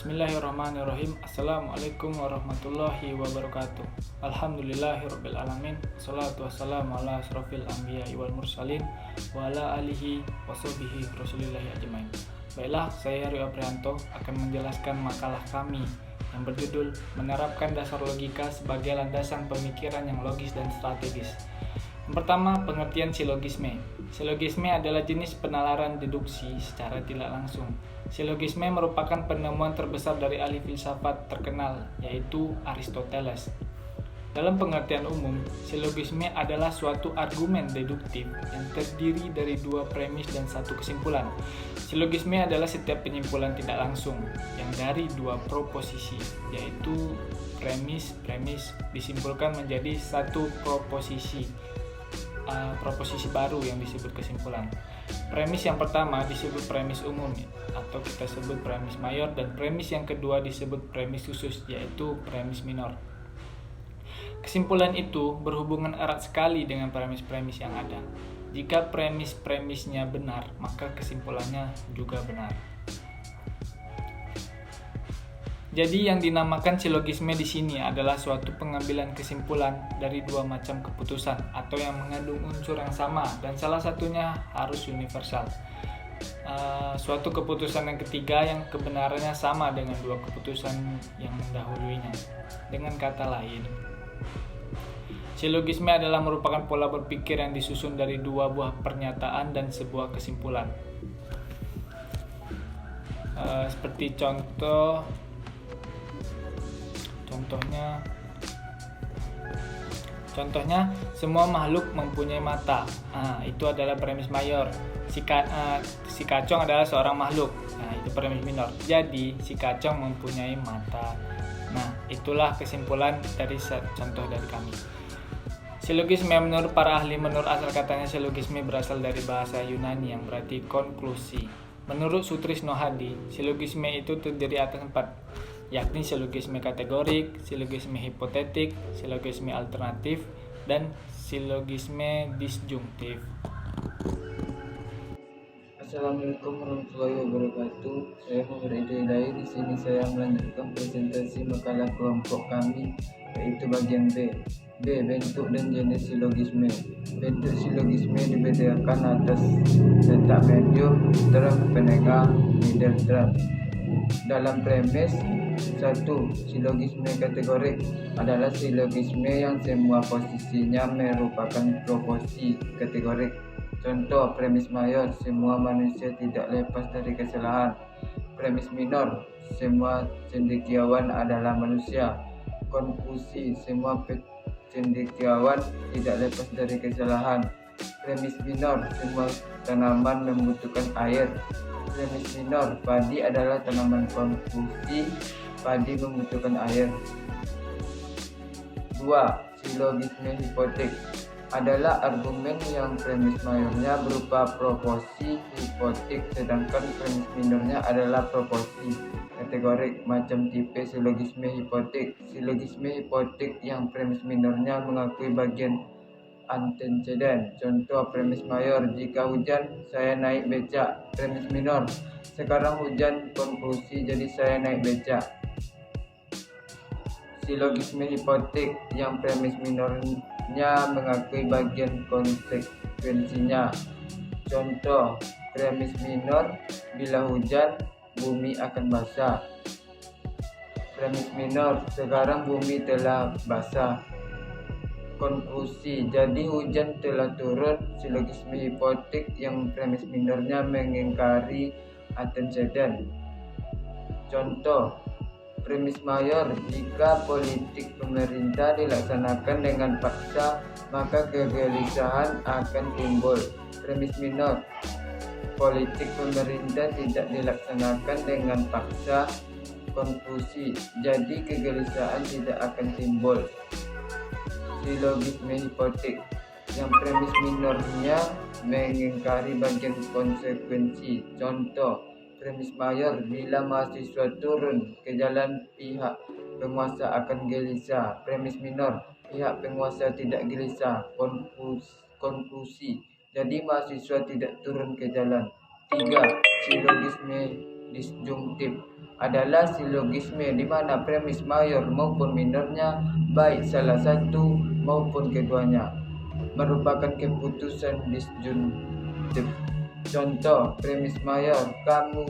Bismillahirrahmanirrahim. Assalamualaikum warahmatullahi wabarakatuh. Alhamdulillahirabbil alamin. Wassalatu wassalamu ala asrofil anbiya'i wal mursalin wa ala alihi washabihi rasulillahi ajmain. Baiklah, saya Rio Aprianto akan menjelaskan makalah kami yang berjudul Menerapkan Dasar Logika sebagai Landasan Pemikiran yang Logis dan Strategis. Yang pertama, pengertian silogisme. Silogisme adalah jenis penalaran deduksi secara tidak langsung. Silogisme merupakan penemuan terbesar dari ahli filsafat terkenal, yaitu Aristoteles. Dalam pengertian umum, silogisme adalah suatu argumen deduktif yang terdiri dari dua premis dan satu kesimpulan. Silogisme adalah setiap penyimpulan tidak langsung yang dari dua proposisi, yaitu premis disimpulkan menjadi satu proposisi baru yang disebut kesimpulan. Premis yang pertama disebut premis umum atau kita sebut premis mayor, dan premis yang kedua disebut premis khusus, yaitu premis minor. Kesimpulan itu berhubungan erat sekali dengan premis-premis yang ada. Jika premis-premisnya benar, maka kesimpulannya juga benar. Jadi yang dinamakan silogisme di sini adalah suatu pengambilan kesimpulan dari dua macam keputusan atau yang mengandung unsur yang sama dan salah satunya harus universal. Suatu keputusan yang ketiga yang kebenarannya sama dengan dua keputusan yang mendahuluinya. Dengan kata lain, silogisme adalah merupakan pola berpikir yang disusun dari dua buah pernyataan dan sebuah kesimpulan. Seperti Contohnya, semua makhluk mempunyai mata. Itu adalah premis mayor. Si kacang adalah seorang makhluk. Itu premis minor. Jadi, si kacang mempunyai mata. Itulah kesimpulan dari contoh dari kami. Silogisme menurut para ahli, menurut asal katanya silogisme berasal dari bahasa Yunani yang berarti konklusi. Menurut Sutrisno Hadi, silogisme itu terdiri atas 4, yakni silogisme kategorik, silogisme hipotetik, silogisme alternatif, dan silogisme disjungtif. Assalamualaikum warahmatullahi wabarakatuh. Saya Muhammad Hidayah. Di sini saya melanjutkan presentasi makalah kelompok kami, yaitu bagian B. Bentuk dan jenis silogisme. Bentuk silogisme dibedakan atas letak medium, term, penengah, middle term. Dalam premis 1, silogisme kategorik adalah silogisme yang semua posisinya merupakan proporsi kategorik. Contoh, premis mayor, semua manusia tidak lepas dari kesalahan. Premis minor, semua cendekiawan adalah manusia. Konklusi, semua cendekiawan tidak lepas dari kesalahan. Premis minor, semua tanaman membutuhkan air. Premis minor, padi adalah tanaman. Konklusi, padi membutuhkan air. 2. Silogisme hipotetik adalah argumen yang premis mayornya berupa proporsi hipotetik, sedangkan premis minornya adalah proporsi kategorik. Macam tipe silogisme hipotetik. Silogisme hipotetik yang premis minornya mengakui bagian antecedent. Contoh, premis mayor, jika hujan saya naik becak. Premis minor, sekarang hujan. Konklusi, jadi saya naik becak. Silogisme hipotetik yang premis minornya mengakui bagian konsekuensinya. Contoh, premis minor, bila hujan bumi akan basah. Premis minor, sekarang bumi telah basah. Konklusi, jadi hujan telah turun. Silogisme hipotetik yang premis minornya mengingkari antecedent. Contoh, premis mayor, jika politik pemerintah dilaksanakan dengan paksa, maka kegelisahan akan timbul. Premis minor, politik pemerintah tidak dilaksanakan dengan paksa. Konklusi, jadi kegelisahan tidak akan timbul. Silogisme hipotetik yang premis minornya mengingkari bagian konsekuensi. Contoh, premis mayor, bila mahasiswa turun ke jalan, pihak penguasa akan gelisah. Premis minor, pihak penguasa tidak gelisah. Konklusi, jadi mahasiswa tidak turun ke jalan. 3. Silogisme disjungtif adalah silogisme di mana premis mayor maupun minornya, baik salah satu maupun keduanya, merupakan keputusan disjuntif. Contoh, premis mayor, kamu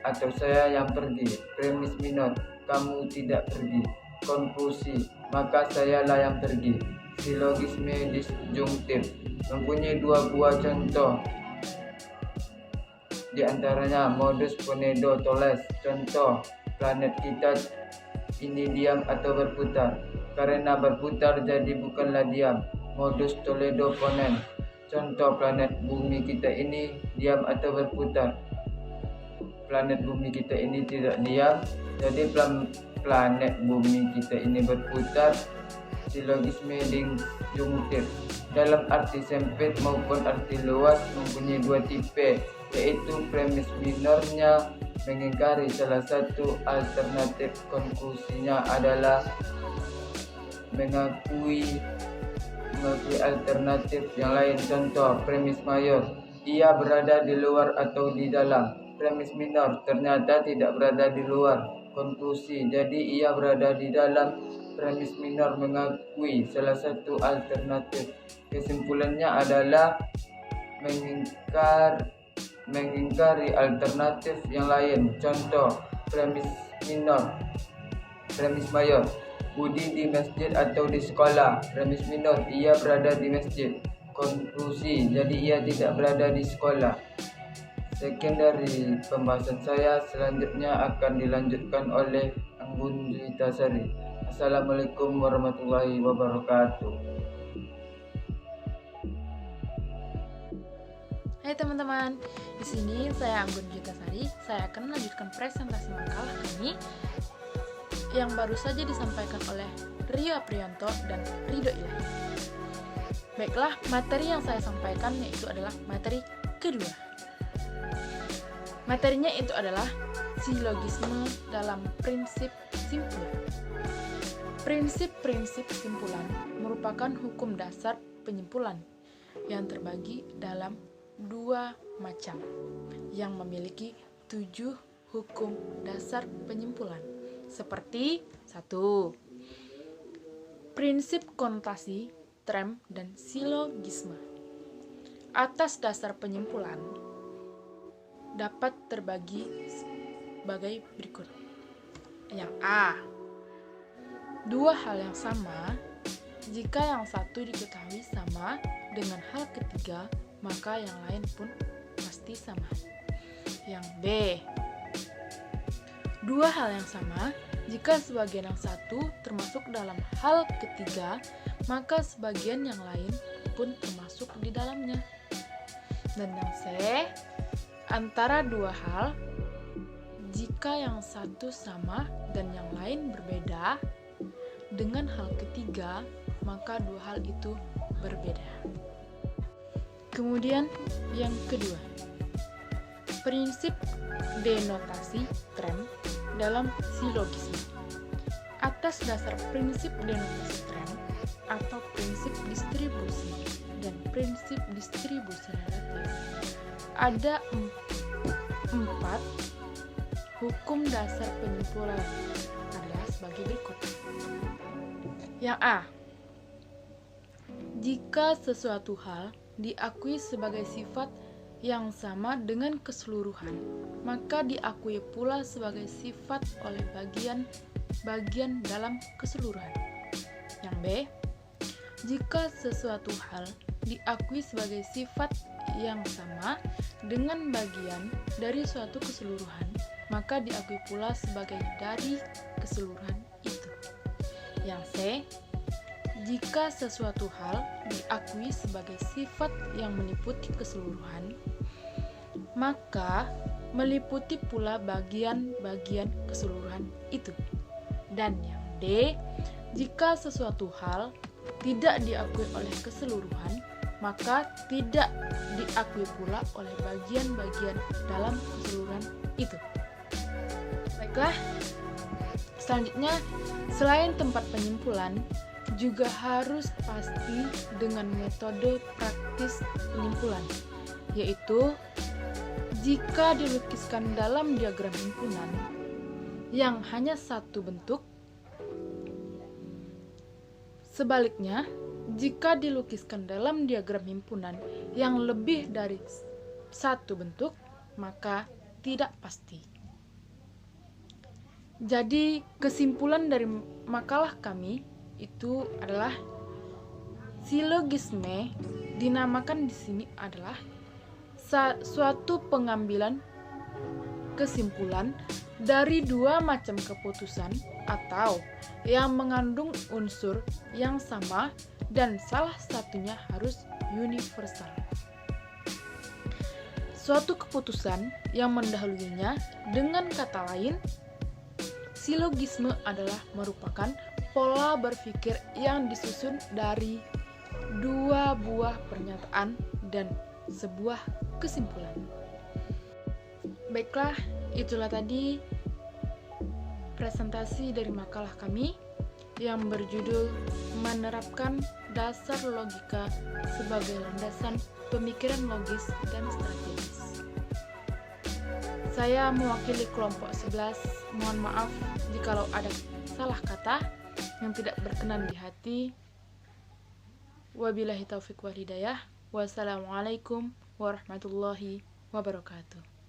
atau saya yang pergi. Premis minor, kamu tidak pergi. Konklusi, maka sayalah yang pergi. Silogisme disjungtif mempunyai dua buah contoh, di antaranya modus ponendo toles. Contoh, planet kita ini diam atau berputar. Karena berputar jadi bukanlah diam. Modus Toledo ponens. Contoh, planet bumi kita ini diam atau berputar. Planet bumi kita ini tidak diam, jadi planet bumi kita ini berputar. Silogisme disjungtif dalam arti sempit maupun arti luas mempunyai dua tipe, yaitu premis minornya mengingkari salah satu alternatif, konklusinya adalah mengakui alternatif yang lain. Contoh, premis mayor, ia berada di luar atau di dalam. Premis minor, ternyata tidak berada di luar. Konklusi, jadi ia berada di dalam. Premis minor mengakui salah satu alternatif. Kesimpulannya adalah mengingkari alternatif yang lain. Contoh, premis minor, premis mayor, Budi di masjid atau di sekolah. Premis minor, ia berada di masjid. Konklusi, jadi ia tidak berada di sekolah. Sekian dari pembahasan saya, selanjutnya akan dilanjutkan oleh Anggun Juitasari. Assalamualaikum warahmatullahi wabarakatuh. Hai teman-teman, di sini saya Anggun Juitasari. Saya akan melanjutkan presentasi makalah kami yang baru saja disampaikan oleh Rio Aprianto dan Ridho Ilahi. Baiklah, materi yang saya sampaikan yaitu adalah materi kedua. Materinya itu adalah silogisme dalam prinsip simpulan. Prinsip-prinsip simpulan merupakan hukum dasar penyimpulan yang terbagi dalam dua macam, yang memiliki 7 hukum dasar penyimpulan, seperti 1. Prinsip konotasi, trem, dan silogisme. Atas dasar penyimpulan dapat terbagi sebagai berikut. Yang A, dua hal yang sama, jika yang satu diketahui sama dengan hal ketiga, maka yang lain pun pasti sama. Yang B, dua hal yang sama, jika sebagian yang satu termasuk dalam hal ketiga, maka sebagian yang lain pun termasuk di dalamnya. Dan yang C, antara dua hal, jika yang satu sama dan yang lain berbeda dengan hal ketiga, maka dua hal itu berbeda. Kemudian yang kedua, prinsip denotasi trem dalam silogisme. Atas dasar prinsip denotasi trem atau prinsip distribusi dan prinsip distribusi relatif, ada 4 hukum dasar penyimpulan, adalah sebagai berikut. Yang A, jika sesuatu hal diakui sebagai sifat yang sama dengan keseluruhan, maka diakui pula sebagai sifat oleh bagian dalam keseluruhan. Yang B, jika sesuatu hal diakui sebagai sifat yang sama dengan bagian dari suatu keseluruhan, maka diakui pula sebagai dari keseluruhan itu. Yang C, jika sesuatu hal diakui sebagai sifat yang meliputi keseluruhan, maka meliputi pula bagian-bagian keseluruhan itu. Dan yang D, jika sesuatu hal tidak diakui oleh keseluruhan, maka tidak diakui pula oleh bagian-bagian dalam keseluruhan itu. Baiklah, selanjutnya, selain tempat penyimpulan, juga harus pasti dengan metode praktis penyimpulan, yaitu jika dilukiskan dalam diagram himpunan yang hanya satu bentuk. Sebaliknya, jika dilukiskan dalam diagram himpunan yang lebih dari satu bentuk, maka tidak pasti. Jadi, kesimpulan dari makalah kami itu adalah silogisme dinamakan di sini adalah suatu pengambilan kesimpulan dari dua macam keputusan atau yang mengandung unsur yang sama dan salah satunya harus universal. Suatu keputusan yang mendahulunya, dengan kata lain, silogisme adalah merupakan pola berpikir yang disusun dari dua buah pernyataan dan sebuah kesimpulan. Baiklah, itulah tadi presentasi dari makalah kami yang berjudul Menerapkan Dasar Logika sebagai Landasan Pemikiran Logis dan Strategis. Saya mewakili kelompok 11, mohon maaf jikalau ada salah kata yang tidak berkenan di hati. Wabillahi taufiq wal hidayah. Wassalamualaikum warahmatullahi wabarakatuh.